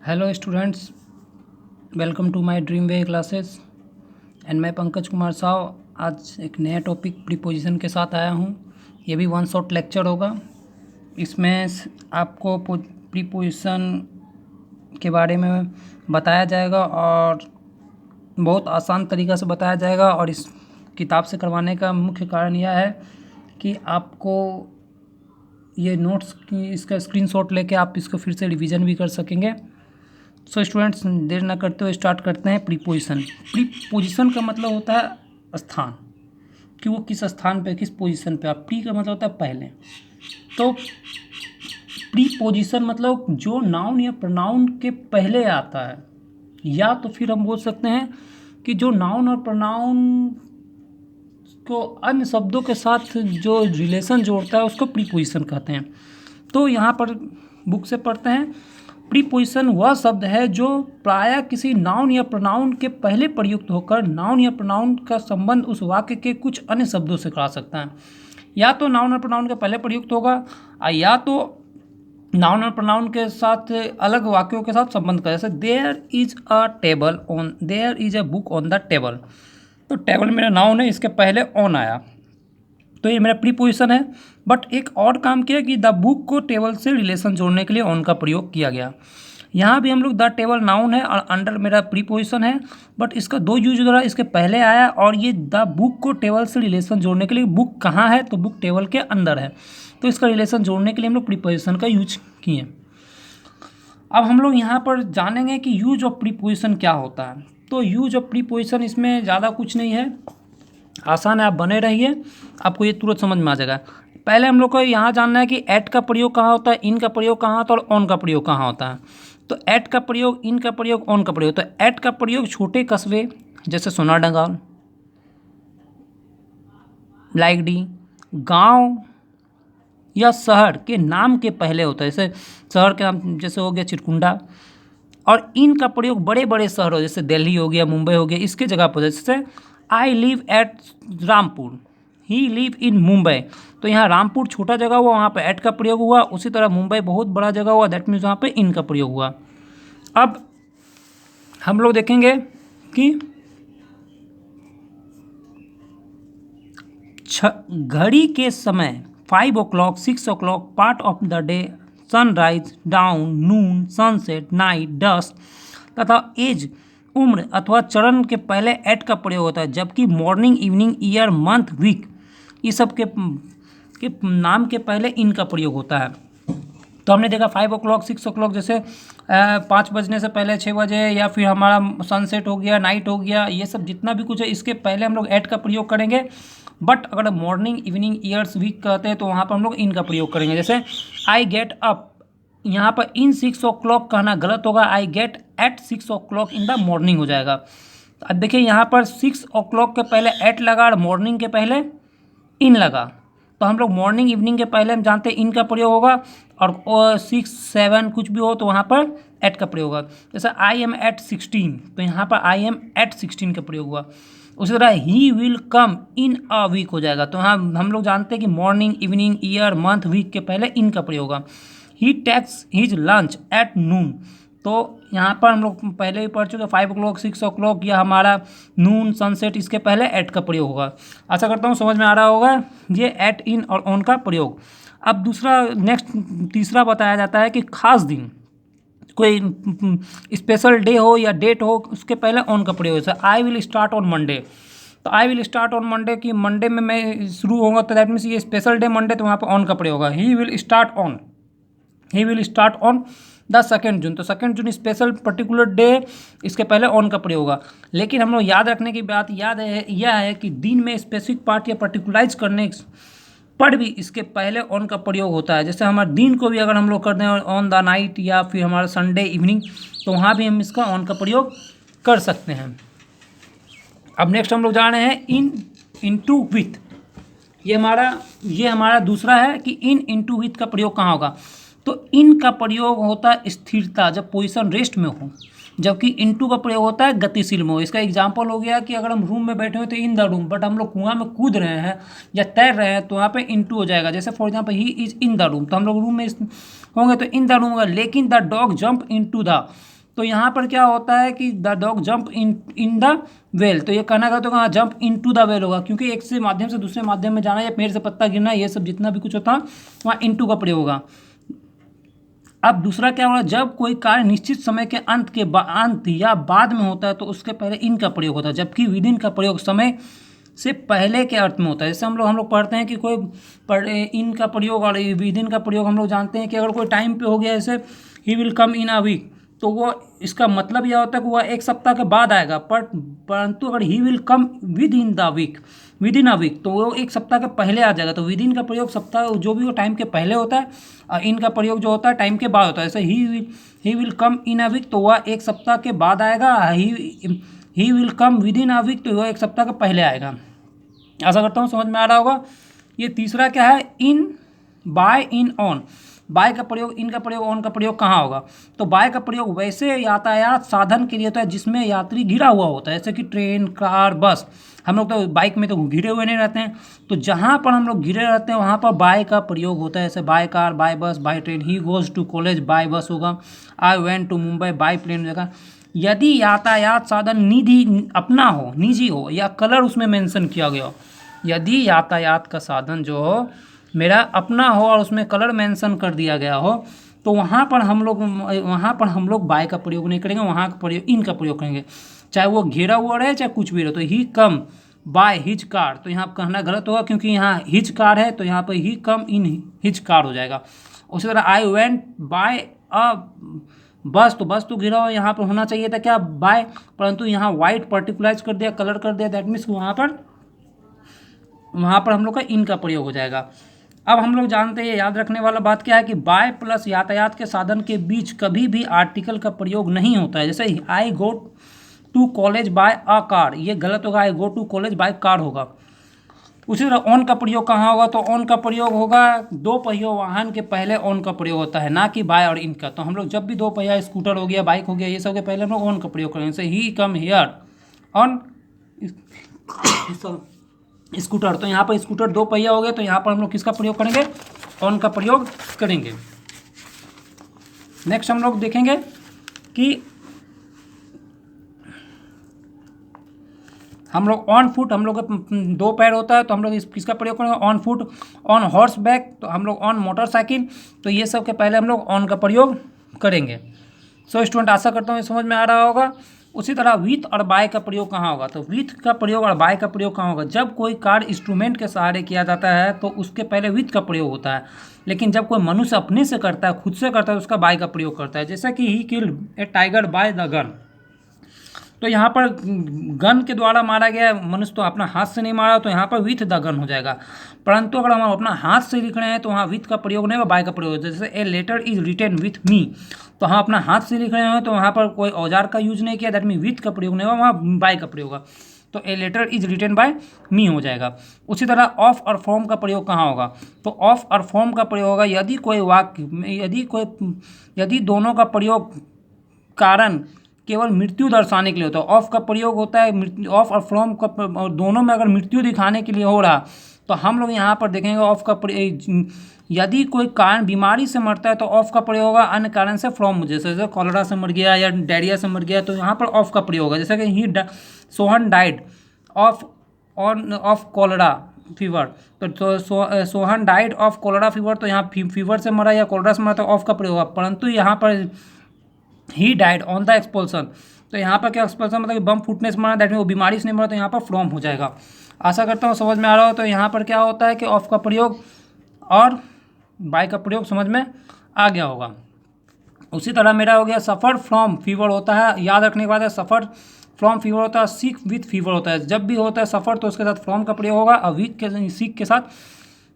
Hello students, welcome to my dream way classes and मैं पंकज कुमार साव आज एक नया टॉपिक प्रीपोजिशन के साथ आया हूँ। ये भी वन शॉट लेक्चर होगा। इसमें आपको प्रीपोजिशन के बारे में बताया जाएगा और बहुत आसान तरीक़ा से बताया जाएगा। और इस किताब से करवाने का मुख्य कारण यह है कि आपको ये नोट्स की इसका स्क्रीनशॉट लेके आप इसको फिर से रिवीजन भी कर सकेंगे। सो स्टूडेंट्स, देर ना करते हुए स्टार्ट करते हैं। प्रीपोजिशन। प्रीपोजिशन का मतलब होता है स्थान, कि वो किस स्थान पे, किस पोजीशन पे। आप प्री का मतलब होता है पहले। तो प्रीपोजिशन मतलब जो नाउन या प्रोनाउन के पहले आता है, या तो फिर हम बोल सकते हैं कि जो नाउन और प्रोनाउन को अन्य शब्दों के साथ जो रिलेशन जोड़ता है उसको प्रीपोजिशन कहते हैं। तो यहाँ पर बुक से पढ़ते हैं। प्रीपोजिशन वह शब्द है जो प्रायः किसी नाउन या प्रोनाउन के पहले प्रयुक्त होकर नाउन या प्रोनाउन का संबंध उस वाक्य के कुछ अन्य शब्दों से करा सकता है। या तो नाउन और प्रोनाउन के पहले प्रयुक्त होगा, या तो नाउन और प्रोनाउन के साथ अलग वाक्यों के साथ संबंध कर। जैसे there is a book on the table. तो टेबल मेरा नाउन है, इसके पहले ऑन आया, तो ये मेरा प्रीपोजिशन है। बट एक और काम किया कि द बुक को टेबल से रिलेशन जोड़ने के लिए ऑन का प्रयोग किया गया। यहाँ भी हम लोग द टेबल नाउन है और अंडर मेरा प्रीपोजिशन है, बट इसका दो यूज हो रहा है। इसके पहले आया और ये द बुक को टेबल से रिलेशन जोड़ने के लिए, बुक कहाँ है तो बुक टेबल के अंदर है, तो इसका रिलेशन जोड़ने के लिए हम लोग प्रीपोजिशन का यूज किए। अब हम लोग यहाँ पर जानेंगे कि यूज ऑफ प्रीपोजिशन क्या होता है। तो यूज ऑफ प्रीपोजिशन इसमें ज़्यादा कुछ नहीं है, आसान है, आप बने रहिए, आपको ये तुरंत समझ में आ जाएगा। पहले हम लोग को यहाँ जानना है कि एट का प्रयोग कहाँ होता है, इन का प्रयोग कहाँ होता है और ऑन का प्रयोग कहाँ होता है। तो एट का प्रयोग, इन का प्रयोग, ऑन का प्रयोग। तो एट का प्रयोग छोटे कस्बे जैसे सोनाडंगा, लाइकडी, गांव या शहर के नाम के पहले होता है। जैसे शहर के नाम जैसे हो गया चिरकुंडा। और इन का प्रयोग बड़े बड़े शहरों जैसे दिल्ली हो गया, मुंबई हो गया, इसके जगह पर। जैसे I live at Rampur, he live in Mumbai. तो यहाँ रामपुर छोटा जगह हुआ, वहाँ पे एट का प्रयोग हुआ। उसी तरह मुंबई बहुत बड़ा जगह हुआ, दैट मीन्स वहाँ पे इन का प्रयोग हुआ। अब हम लोग देखेंगे कि घड़ी के समय 5 o'clock, 6 o'clock, part of the day, sunrise, down, Noon, sunset, night, dust तथा एज, उम्र अथवा चरण के पहले एट का प्रयोग होता है, जबकि morning, evening, year, month, week ये सब के नाम के पहले इन का प्रयोग होता है। तो हमने देखा 5 o'clock, 6 o'clock, जैसे 5 बजने से पहले 6 बजे, या फिर हमारा सनसेट हो गया, नाइट हो गया, ये सब जितना भी कुछ है इसके पहले हम लोग एट का प्रयोग करेंगे। बट अगर मॉर्निंग, इवनिंग, ईयर्स, वीक कहते हैं तो वहाँ पर हम लोग इन का प्रयोग करेंगे। जैसे आई गेट अप, यहाँ पर इन 6 o'clock कहना गलत होगा, I get at 6 o'clock in the morning हो जाएगा। तो अब देखिए यहाँ पर 6 o'clock के पहले एट लगा और मॉर्निंग के पहले इन लगा, तो हम लोग मॉर्निंग, इवनिंग के पहले हम जानते हैं इन का प्रयोग होगा, और 6, 7 कुछ भी हो तो वहाँ पर एट का प्रयोग होगा। जैसे आई एम एट 16, तो यहाँ पर आई एम एट 16 का प्रयोग हुआ। उसी तरह ही will come in a week हो जाएगा, तो यहाँ हम लोग जानते हैं कि morning, evening, year, month, week के पहले इन का प्रयोग होगा। He takes his lunch at noon, तो यहाँ पर हम लोग पहले ही पढ़ चुके 5 o'clock, 6 o'clock या हमारा नून, सनसेट, इसके पहले एट का प्रयोग होगा। आशा करता हूँ समझ में आ रहा होगा ये एट, इन और ऑन का प्रयोग। अब तीसरा बताया जाता है कि खास दिन, कोई स्पेशल डे हो या डेट हो, उसके पहले ऑन का प्रयोग। जैसे I will start on Monday, तो I will start on Monday की मंडे में मैं शुरू होगा, तो दैट मीन्स ये स्पेशल डे मंडे, तो वहाँ पर ऑन का प्रयोग होगा। He will start on the 2 June, तो 2 जून स्पेशल पर्टिकुलर डे, इसके पहले ऑन का प्रयोग होगा। लेकिन हम लोग याद रखने की बात यह है कि दिन में स्पेसिफिक पार्ट या पर्टिकुलराइज करने पर भी इसके पहले ऑन का प्रयोग होता है। जैसे हमारे दिन को भी अगर हम लोग करते हैं ऑन द नाइट, या फिर हमारा संडे इवनिंग, तो वहाँ भी हम इसका ऑन का प्रयोग कर सकते हैं। अब नेक्स्ट हम लोग जा रहे हैं इन इंटू विथ। ये हमारा दूसरा है कि इन इंटू विथ का प्रयोग कहाँ होगा। तो इन का प्रयोग होता है स्थिरता, जब पोजीशन रेस्ट में हो, जबकि इनटू का प्रयोग होता है गतिशील में हो। इसका एग्जांपल हो गया कि अगर हम रूम में बैठे हो तो इन द रूम, बट हम लोग कुआं में कूद रहे हैं या तैर रहे हैं तो वहाँ पे इनटू हो जाएगा। जैसे for example he is in the room, तो हम लोग रूम में होंगे तो इन द रूम होगा। लेकिन the dog jump into the, तो यहाँ पर क्या होता है कि the dog jump in the well, तो ये कहना का तो कहाँ jump into the well होगा, क्योंकि एक से माध्यम से दूसरे माध्यम में जाना या पेड़ से पत्ता गिरना, ये सब जितना भी कुछ होता है वहाँ इन टू का प्रयोग होगा। अब दूसरा क्या होगा, जब कोई कार्य निश्चित समय के अंत या बाद में होता है तो उसके पहले इन का प्रयोग होता है, जबकि विद इन का प्रयोग समय से पहले के अर्थ में होता है। जैसे हम लोग पढ़ते हैं कि कोई इन का प्रयोग और विद इन का प्रयोग हम लोग जानते हैं कि अगर कोई टाइम पे हो गया, जैसे he will come in a week, तो वो इसका मतलब यह होता है कि वह एक सप्ताह के बाद आएगा, परंतु अगर he will come within a week तो वो एक सप्ताह के पहले आ जाएगा। तो विद इन का प्रयोग सप्ताह जो भी वो टाइम के पहले होता है, और इन का प्रयोग जो होता है टाइम के बाद होता है। जैसे he will come in a week तो वह एक सप्ताह के बाद आएगा, he will come within a week तो वह एक सप्ताह के पहले आएगा। आशा करता हूँ समझ में आ रहा होगा। ये तीसरा क्या है, इन, बाय, इन, ऑन। बाय का प्रयोग, इन का प्रयोग, ऑन का प्रयोग कहाँ होगा, तो बाय का प्रयोग वैसे यातायात साधन के लिए होता है जिसमें यात्री घिरा हुआ होता है, जैसे कि ट्रेन, कार, बस। हम लोग तो बाइक में तो घिरे हुए नहीं रहते हैं, तो जहाँ पर हम लोग घिरे रहते हैं वहाँ पर बाय का प्रयोग होता है, जैसे by car, by bus, by train. He goes to college by bus होगा, I went to Mumbai by plane होगा। यदि यातायात साधन निजी हो या कलर उसमें मेंशन किया गया हो, यदि यातायात का साधन जो हो मेरा अपना हो और उसमें कलर मेंशन कर दिया गया हो, तो वहाँ पर हम लोग बाय का प्रयोग नहीं करेंगे, वहाँ का प्रयोग इन का प्रयोग करेंगे, चाहे वो घेरा हुआ रहे चाहे कुछ भी रहे। तो ही कम बाय हिज कार, तो यहाँ कहना गलत होगा क्योंकि यहाँ हिज कार है, तो यहाँ पर ही कम इन हिज कार हो जाएगा। उसी तरह आई वेंट बाय अ बस, तो बस तो घिरा हुआ यहाँ पर होना चाहिए था क्या, बाय, परंतु यहाँ वाइट पर्टिकुलराइज कर दिया, कलर कर दिया, दैट मीन्स वहाँ पर हम लोग का इन का प्रयोग हो जाएगा। अब हम लोग जानते हैं, याद रखने वाला बात क्या है कि बाय प्लस यातायात के साधन के बीच कभी भी आर्टिकल का प्रयोग नहीं होता है। जैसे I go to college by a car, ये गलत होगा, I go to college by car होगा। उसी तरह ऑन का प्रयोग कहाँ होगा, तो ऑन का प्रयोग होगा दो पहियों वाहन के पहले ऑन का प्रयोग होता है, ना कि बाय और इन का। तो हम लोग जब भी दो पहिया स्कूटर हो गया, बाइक हो गया, ये सब के पहले हम लोग ऑन का प्रयोग करेंगे। जैसे ही कम हियर ऑन स्कूटर, तो यहाँ पर स्कूटर दो पहिया हो गया, तो यहाँ पर हम लोग किसका प्रयोग करेंगे, ऑन का प्रयोग करेंगे। नेक्स्ट हम लोग देखेंगे कि हम लोग ऑन फुट, हम लोग दो पैर होता है तो हम लोग किसका प्रयोग करेंगे, on foot, on horse back, तो हम लोग ऑन मोटरसाइकिल, तो ये सब के पहले हम लोग ऑन का प्रयोग करेंगे। सो स्टूडेंट, आशा करता हूँ समझ में आ रहा होगा। उसी तरह विथ और बाय का प्रयोग कहाँ होगा, तो विथ का प्रयोग और बाय का प्रयोग कहाँ होगा, जब कोई कार्य इंस्ट्रूमेंट के सहारे किया जाता है तो उसके पहले विथ का प्रयोग होता है, लेकिन जब कोई मनुष्य अपने से करता है, खुद से करता है, तो उसका बाय का प्रयोग करता है। जैसे कि he killed A tiger by the gun, तो यहाँ पर गन के द्वारा मारा गया, मनुष्य तो अपना हाथ से नहीं मारा, तो यहाँ पर विथ द गन हो जाएगा। परंतु अगर हम अपना हाथ से लिख रहे हैं तो वहाँ विथ का प्रयोग नहीं होगा, बाय का प्रयोग होगा। जैसे a letter is written with me, तो हम अपना हाथ से लिख रहे हैं तो वहाँ पर कोई औजार का यूज नहीं किया, दैट मीन विथ का प्रयोग नहीं होगा, वहाँ बाय का प्रयोग होगा। तो a letter is written by me हो जाएगा। उसी तरह ऑफ और फ्रॉम का प्रयोग कहाँ होगा, तो ऑफ और फ्रॉम का प्रयोग होगा यदि दोनों का प्रयोग कारण केवल मृत्यु दर्शाने के लिए होता है। ऑफ का प्रयोग होता है, ऑफ और फ्रॉम का दोनों में अगर मृत्यु दिखाने के लिए हो रहा, तो हम लोग यहाँ पर देखेंगे ऑफ का यदि कोई कारण बीमारी से मरता है तो ऑफ का प्रयोग होगा, अन्य कारण से फ्रॉम, जैसे कॉलरा से मर गया या डायरिया से मर गया, तो यहाँ पर ऑफ का प्रयोग होगा। जैसे कि Sohan died of cholera fever, तो Sohan died of cholera fever, तो यहाँ फीवर से मरा या कॉलरा से मरा तो ऑफ का प्रयोग होगा। परंतु यहाँ पर he died on the expulsion, तो यहाँ पर क्या एक्सपल्सन मतलब बम फूटने से मरा, दैट मीन वो बीमारी से नहीं मरा, तो यहाँ पर फ्रॉम हो जाएगा। आशा करता हूँ समझ में आ रहा हो। तो यहाँ पर क्या होता है कि ऑफ का प्रयोग और बाय का प्रयोग समझ में आ गया होगा। उसी तरह मेरा हो गया सफ़र फ्रॉम फीवर होता है, याद रखने के बाद है सफ़र फ्रॉम फीवर होता है, सिक विथ फीवर होता है। जब भी होता है सफ़र तो उसके साथ फ्रॉम का प्रयोग होगा, और सिक के साथ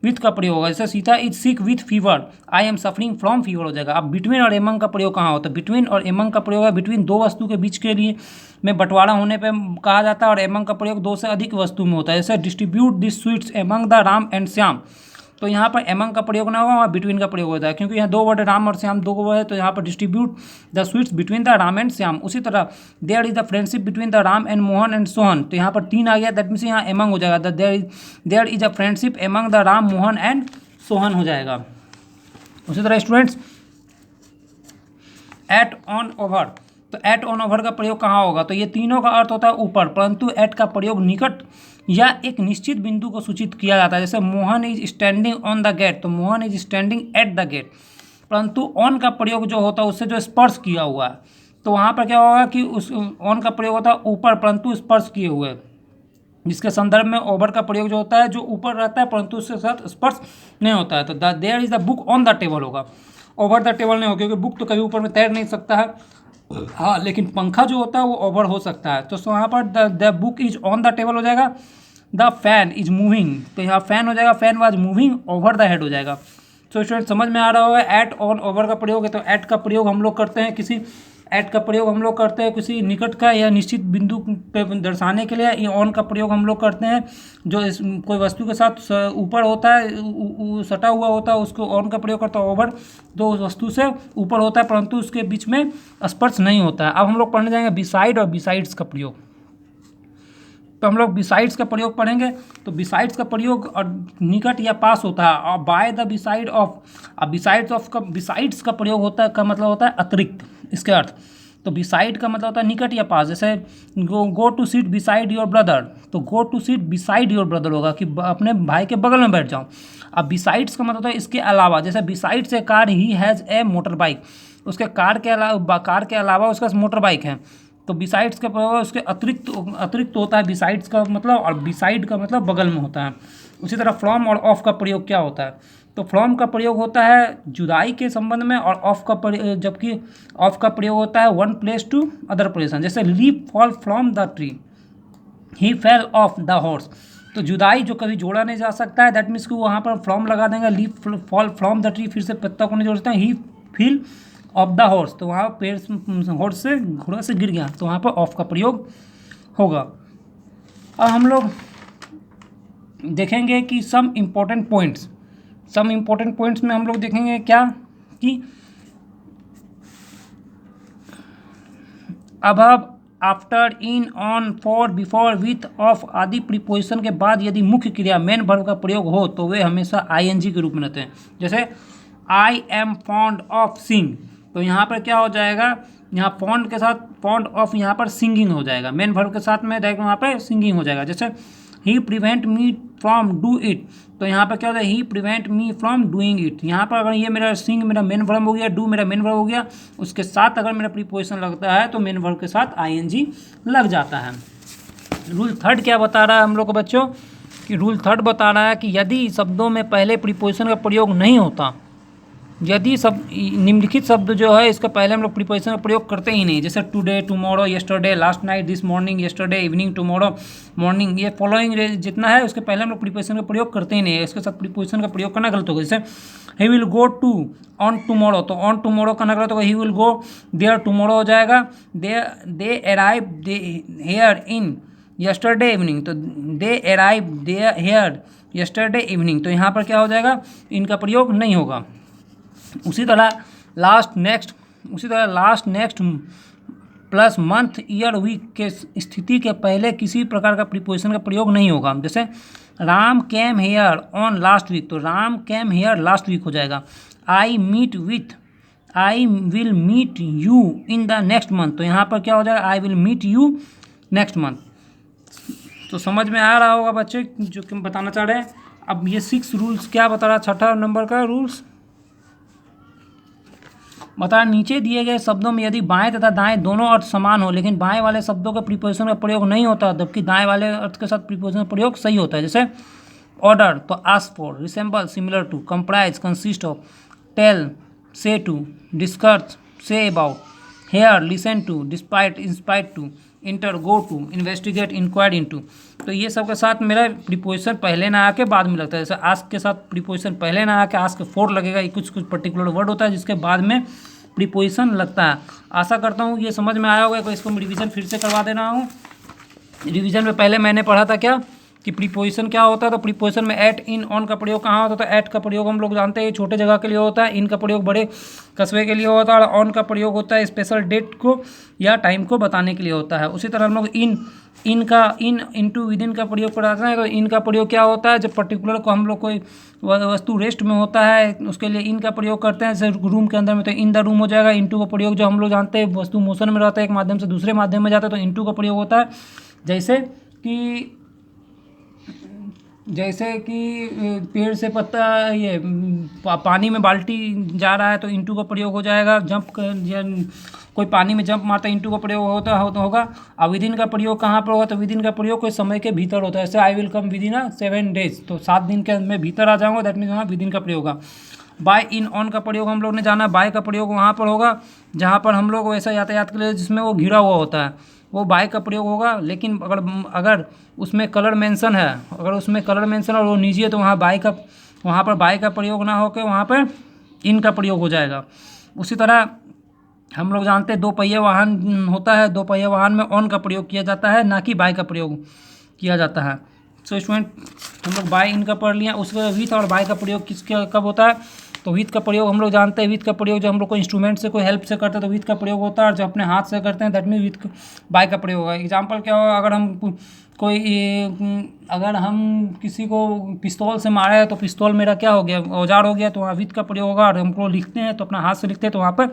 विथ का प्रयोग होगा। जैसे Sita is sick with fever, I am suffering from fever हो जाएगा। अब बिटवीन और एमंग का प्रयोग कहाँ होता है, बिटवीन और एमंग का प्रयोग है बिटवीन दो वस्तु के बीच के लिए में बंटवारा होने पे कहा जाता है, और एमंग का प्रयोग दो से अधिक वस्तु में होता है। जैसे distribute this sweets among the Ram and Shyam, तो यहाँ पर एमंग का प्रयोग ना होगा, वहाँ बिटवीन का प्रयोग होता है, क्योंकि यहाँ दो वर्ड राम और श्याम दो वर्ड है, तो यहाँ पर distribute the sweets between the Ram and Shyam. उसी तरह there is the friendship between the Ram and Mohan and Sohan, तो यहाँ पर तीन आ गया, दैट मीन्स यहाँ एमंग हो जाएगा, there is a friendship among the Ram Mohan and Sohan हो जाएगा। उसी तरह स्टूडेंट्स एट ऑन ओवर, तो एट ऑन ओवर का प्रयोग कहाँ होगा, तो ये तीनों का अर्थ होता है ऊपर, परंतु एट का प्रयोग निकट या एक निश्चित बिंदु को सूचित किया जाता है। जैसे Mohan is standing on the gate, तो Mohan is standing at the gate. परंतु ऑन का प्रयोग जो होता है उससे जो स्पर्श किया हुआ है, तो वहाँ पर क्या होगा कि उस ऑन का प्रयोग होता है ऊपर परंतु स्पर्श किए हुए, जिसके संदर्भ में ओवर का प्रयोग जो होता है जो ऊपर रहता है परंतु उसके साथ स्पर्श नहीं होता है। तो there is the book on the table होगा, ओवर द टेबल नहीं होगा, क्योंकि बुक तो कभी ऊपर में तैर नहीं सकता है। हाँ, लेकिन पंखा जो होता है वो ओवर हो सकता है। तो वहाँ पर the book is on the table हो जाएगा। द फैन इज मूविंग, तो यहाँ फैन हो जाएगा, fan was moving over the head हो जाएगा। तो स्टूडेंट समझ में आ रहा होगा एट ऑन ओवर का प्रयोग है। तो एट का प्रयोग हम लोग करते हैं किसी निकट का या निश्चित बिंदु पे दर्शाने के लिए। ये ऑन का प्रयोग हम लोग करते हैं जो कोई वस्तु के साथ ऊपर होता है, सटा हुआ होता है, उसको ऑन का प्रयोग करता है। ओवर जो उस वस्तु से ऊपर होता है परंतु उसके बीच में स्पर्श नहीं होता है। अब हम लोग पढ़ने जाएंगे बिसाइड और बिसाइड्स का प्रयोग। तो हम लोग बिसाइड्स का प्रयोग पढ़ेंगे। तो बिसाइड्स का प्रयोग और निकट या पास होता है, और बाय द बिसाइड ऑफ। अब बिसाइड्स का प्रयोग होता है का मतलब होता है अतिरिक्त, इसके अर्थ। तो बिसाइड का मतलब होता है निकट या पास। जैसे go to sit beside your brother, तो go to sit beside your brother होगा कि अपने भाई के बगल में बैठ जाओ। अब बिसाइड्स का मतलब होता है इसके अलावा। जैसे besides A car he has a motor bike, उसके कार के अलावा उसका मोटर बाइक है। तो बिसाइड्स का प्रयोग उसके अतिरिक्त होता है बिसाइड्स का मतलब, और बिसाइड का मतलब बगल में होता है। उसी तरह फ्रॉम और ऑफ का प्रयोग क्या होता है, तो फ्रॉम का प्रयोग होता है जुदाई के संबंध में, और जबकि ऑफ का प्रयोग होता है one place to other place. जैसे leaf fall from the tree, he fell off the horse. तो जुदाई जो कभी जोड़ा नहीं जा सकता है, दैट मीन्स कि वहाँ पर फ्रॉम लगा देंगे, leaf fall from the tree, फिर से पत्ता को नहीं जोड़ सकते हैं। ही फील ऑफ द हॉर्स, तो वहाँ पेड़ हॉर्स से घोड़ा से गिर गया, तो वहाँ पर ऑफ का प्रयोग होगा। अब हम लोग देखेंगे कि सम इम्पोर्टेंट पॉइंट्स में हम लोग देखेंगे क्या कि अब after, in, on, for, before, with, of आदि प्रीपोजिशन के बाद यदि मुख्य क्रिया मेन वर्ब का प्रयोग हो तो वे हमेशा आईएनजी के रूप में रहते हैं। जैसे आई एम फॉन्ड ऑफ सिंग, तो यहाँ पर क्या हो जाएगा, यहाँ फॉन्ड के साथ फॉन्ड ऑफ यहाँ पर सिंगिंग हो जाएगा, मेन वर्ब के साथ में डायरेक्ट वहाँ पर सिंगिंग हो जाएगा। जैसे he prevent me from do it, तो यहाँ पर क्या होता है, he prevent me from doing it. यहाँ पर अगर ये मेरा सिंग मेरा मेन वर्ब हो गया, डू मेरा मेन वर्ब हो गया, उसके साथ अगर मेरा प्रीपोजिशन लगता है तो मेन वर्ब के साथ आईएनजी लग जाता है। रूल थर्ड क्या बता रहा है हम लोग को बच्चों, कि रूल थर्ड बता रहा है कि यदि शब्दों में पहले प्रीपोजिशन का प्रयोग नहीं होता, यदि निम्नलिखित शब्द जो है इसका पहले हम लोग प्रीपोजिशन का प्रयोग करते ही नहीं, जैसे today, tomorrow, yesterday, last night, this morning, yesterday evening, tomorrow morning, ये फॉलोइंग जितना है उसके पहले हम लोग प्रीपोजिशन का प्रयोग करते ही नहीं है। इसके साथ प्रीपोजिशन का प्रयोग करना गलत होगा। जैसे he will go to on tomorrow, तो ऑन टुमारो करना गलत होगा, he will go there tomorrow हो जाएगा। They arrive here in yesterday evening, तो they arrive here yesterday evening, तो यहाँ पर क्या हो जाएगा, इनका प्रयोग नहीं होगा। उसी तरह last next plus month, year, week के स्थिति के पहले किसी प्रकार का प्रीपोजिशन का प्रयोग नहीं होगा। जैसे Ram came here on last week, तो Ram came here last week हो जाएगा। I will meet you in the next month, तो यहाँ पर क्या हो जाएगा, I will meet you next month. तो समझ में आ रहा होगा बच्चे जो कि बताना चाह रहे हैं। अब ये 6 रूल्स क्या बता रहा है, 6ठा नंबर का रूल्स बता, नीचे दिए गए शब्दों में यदि बाएं तथा दाएं दोनों अर्थ समान हो लेकिन बाएं वाले शब्दों का प्रीपोजिशन का प्रयोग नहीं होता, जबकि दाएं वाले अर्थ के साथ प्रीपोजिशन का प्रयोग सही होता है। जैसे ऑर्डर, तो ask for, resemble, similar to, comprise, consist of, tell, say to, discuss, say about, hear, listen to, despite, in spite to, enter, go to, investigate, inquire into. तो ये सब के साथ मेरा प्रीपोजिशन पहले ना आके बाद में लगता है। जैसे आस्क के साथ प्रीपोजिशन पहले ना आके आस्क फॉर लगेगा, ये कुछ पर्टिकुलर वर्ड होता है जिसके बाद में प्रीपोजिशन लगता है। आशा करता हूँ ये समझ में आया होगा। इसको मैं रिवीजन फिर से करवा दे रहा हूँ। रिवीजन में पहले मैंने पढ़ा था क्या कि प्रीपोजिशन क्या होता है। तो प्रीपोजिशन में एट, इन, ऑन का प्रयोग कहाँ होता है। तो एट का प्रयोग हम लोग जानते हैं छोटे जगह के लिए होता है, इन का प्रयोग बड़े कस्बे के लिए होता है, और ऑन का प्रयोग होता है स्पेशल डेट को या टाइम को बताने के लिए होता है। उसी तरह हम लोग इनटू विद इन का प्रयोग कराते हैं। तो इन का प्रयोग क्या होता है, जब पर्टिकुलर को हम लोग कोई वस्तु रेस्ट में होता है उसके लिए इन का प्रयोग करते हैं। जैसे रूम के अंदर में तो इन द रूम हो जाएगा। इनटू का प्रयोग जो हम लोग जानते हैं वस्तु मोशन में रहता है, एक माध्यम से दूसरे माध्यम में जाता है, तो इनटू का प्रयोग होता है। जैसे कि पेड़ से पत्ता, ये पानी में बाल्टी जा रहा है तो इनटू का प्रयोग हो जाएगा। कोई पानी में जंप मारता है, इनटू का प्रयोग होगा। और विदिन का प्रयोग कहाँ पर होगा, तो विदिन का प्रयोग कोई समय के भीतर होता है। जैसे I will come within 7 days, तो 7 दिन के मैं भीतर आ जाऊँगा, दैट मीन्स वहाँ विदिन का प्रयोग होगा। बाय, इन, ऑन का प्रयोग हम लोग ने जाना। बाय का प्रयोग वहाँ पर होगा जहाँ पर हम लोग वैसा यातायात के लिए जिसमें वो घिरा हुआ होता है, वो बाय का प्रयोग होगा। लेकिन अगर उसमें कलर मेंशन है, और वो निजी है, तो वहाँ पर बाय का प्रयोग ना होकर वहाँ पर इन का प्रयोग हो जाएगा। उसी तरह हम लोग जानते हैं 2 पहिया वाहन होता है, 2 पहिया वाहन में ऑन का प्रयोग किया जाता है, ना कि बाय का प्रयोग किया जाता है। सो स्टूडेंट, हम लोग बाय इन का पढ़ लिया। उसके विथ और बाय का प्रयोग कब होता है, तो विथ का प्रयोग हम लोग जानते हैं। विथ का प्रयोग जो हम लोग को इंस्ट्रूमेंट से कोई हेल्प से करते हैं तो विथ का प्रयोग होता है, और जो अपने हाथ से करते हैं दैट मीन विथ बाय का प्रयोग होगा। एग्जाम्पल क्या होगा, अगर हम किसी को पिस्तौल से मारे हैं तो पिस्तौल मेरा क्या हो गया, औजार हो गया, तो वहाँ विथ का प्रयोग होगा। और हमको लिखते हैं तो अपना हाथ से लिखते हैं तो वहाँ पर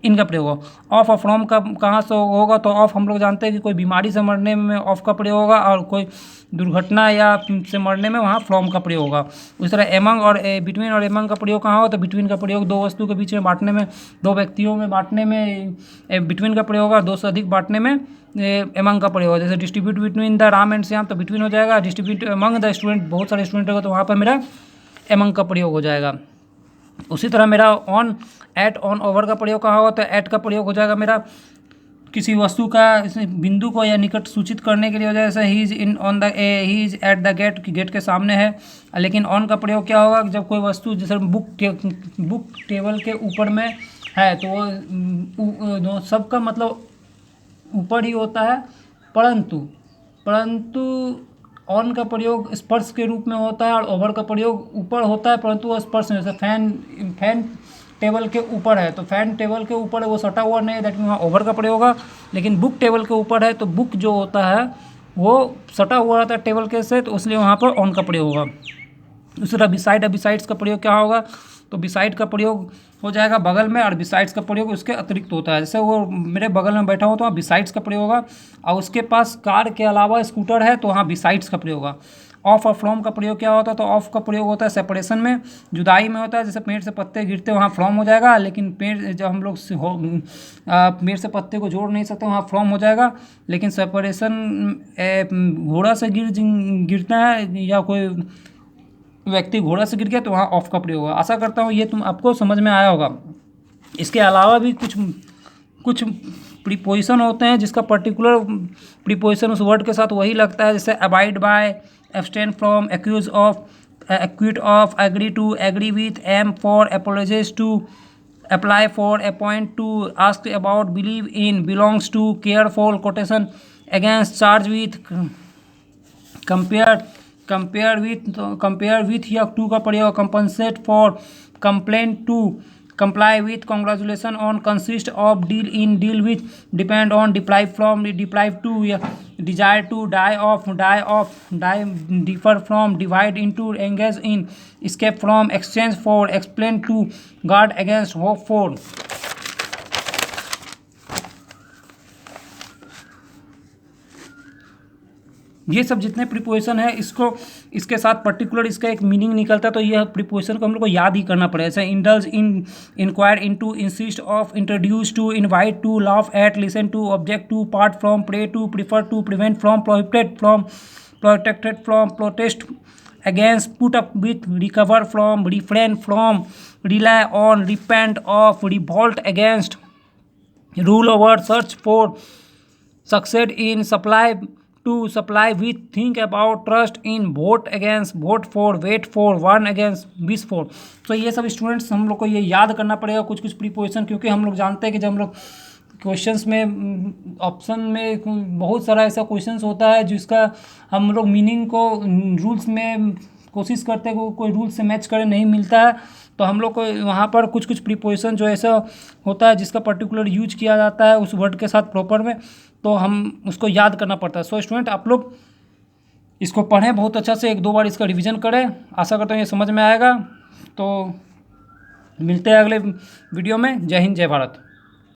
इनका प्रयोग होगा। ऑफ और फ्रॉम का कहाँ से होगा, तो ऑफ हम लोग जानते हैं कि कोई बीमारी से मरने में ऑफ का प्रयोग होगा, और कोई दुर्घटना या से मरने में वहाँ फ्रॉम का प्रयोग होगा। उस तरह एमंग और बिटवीन और एमंग का प्रयोग कहाँ होगा, तो बिटवीन का प्रयोग 2 वस्तु के बीच में बांटने में, 2 व्यक्तियों में बांटने में बिटवीन का प्रयोग होगा। 2 से अधिक बांटने में एमंग का प्रयोग होगा। जैसे distribute between the Ram and Shyam, तो बिटवीन हो जाएगा। डिस्ट्रीब्यूट एमंग द स्टूडेंट, बहुत सारे स्टूडेंट होगा, तो वहाँ पर मेरा एमंग का प्रयोग हो जाएगा। उसी तरह मेरा ऑन, एट, ऑन, ओवर का प्रयोग कहाँ होगा, तो एट का प्रयोग हो जाएगा मेरा किसी वस्तु का बिंदु को या निकट सूचित करने के लिए हो जाए। जैसे ही is at the gate, gate के सामने है। लेकिन ऑन का प्रयोग क्या होगा, जब कोई वस्तु जैसे बुक टेबल के ऊपर में है, तो वो सबका मतलब ऊपर ही होता है, परंतु ऑन का प्रयोग स्पर्श के रूप में होता है, और ओवर का प्रयोग ऊपर होता है परंतु वो स्पर्श नहीं। जैसे फैन टेबल के ऊपर है, तो फैन टेबल के ऊपर है, वो सटा हुआ नहीं है, दैट मीन वहाँ ओवर का प्रयोग होगा। लेकिन बुक टेबल के ऊपर है, तो बुक जो होता है वो सटा हुआ रहता है टेबल के से, तो इसलिए वहाँ पर ऑन का प्रयोग होगा। उसी तरह बिसाइड, बिसाइड्स का प्रयोग क्या होगा, तो बिसाइड का प्रयोग हो जाएगा बगल में, और बिसाइड्स का प्रयोग उसके अतिरिक्त होता है। जैसे वो मेरे बगल में बैठा हो तो वहाँ बिसाइड्स का प्रयोग होगा, और उसके पास कार के अलावा स्कूटर है तो वहाँ बिसाइड्स का प्रयोग होगा। ऑफ और फ्रॉम का प्रयोग क्या होता है, तो ऑफ का प्रयोग होता है सेपरेशन में, जुदाई में होता है। जैसे पेड़ से पत्ते गिरते वहाँ फ्रॉम हो जाएगा, लेकिन पेड़ जब हम लोग पेड़ से पत्ते को जोड़ नहीं सकते वहाँ फ्रॉम हो जाएगा। लेकिन सेपरेशन घोड़ा से गिरता है, या कोई व्यक्ति घोड़ा से गिर गया, तो वहाँ ऑफ का प्रयोग होगा। आशा करता हूँ ये आपको समझ में आया होगा। इसके अलावा भी कुछ प्रीपोजिशन होते हैं जिसका पर्टिकुलर प्रीपोजिशन उस वर्ड के साथ वही लगता है। जैसे abide by, abstain from, accuse of, acquit of, agree to, agree with, aim for, apologise to, apply for, appoint to, ask about, believe in, belongs to, care for, quotation against, charge with, compare with या to का प्रयोग, compensate for, complain to, comply with, congratulation on, consist of, deal in, deal with, depend on, deprive from, deprive to, desire to, die of, differ from, divide into, engage in, escape from, exchange for, explain to, guard against, hope for. ये सब जितने preposition है इसके साथ particular इसका एक meaning निकलता है, तो यह प्रीपोजिशन को हम लोग को याद ही करना पड़ेगा। जैसे indulge in, inquire into, insist of, introduce to, invite to, laugh at, listen to, object to, part from, pray to, prefer to, prevent from, prohibited from, protected from, protest against, put up with, recover from, refrain from, rely on, repent of, revolt against, rule over, search for, succeed in, supply to, supply with, think about, trust in, vote against, vote for, wait for, warn against, wish for. तो ये सब students हम लोग को ये याद करना पड़ेगा कुछ प्रीपोजिशन, क्योंकि हम लोग जानते हैं कि जब हम लोग क्वेश्चंस में ऑप्शन में बहुत सारा ऐसा क्वेश्चंस होता है जिसका हम लोग मीनिंग को रूल्स में कोशिश करते हैं को कोई रूल से मैच करे, नहीं मिलता है, तो हम लोग को वहाँ पर कुछ कुछ प्रीपोजिशन जो ऐसा होता है जिसका पर्टिकुलर यूज किया जाता है उस वर्ड के साथ प्रॉपर में, तो हम उसको याद करना पड़ता है। सो स्टूडेंट, आप लोग इसको पढ़ें बहुत अच्छा से, 1-2 बार इसका रिवीजन करें। आशा करता हूँ ये समझ में आएगा। तो मिलते हैं अगले वीडियो में। जय हिंद, जय भारत।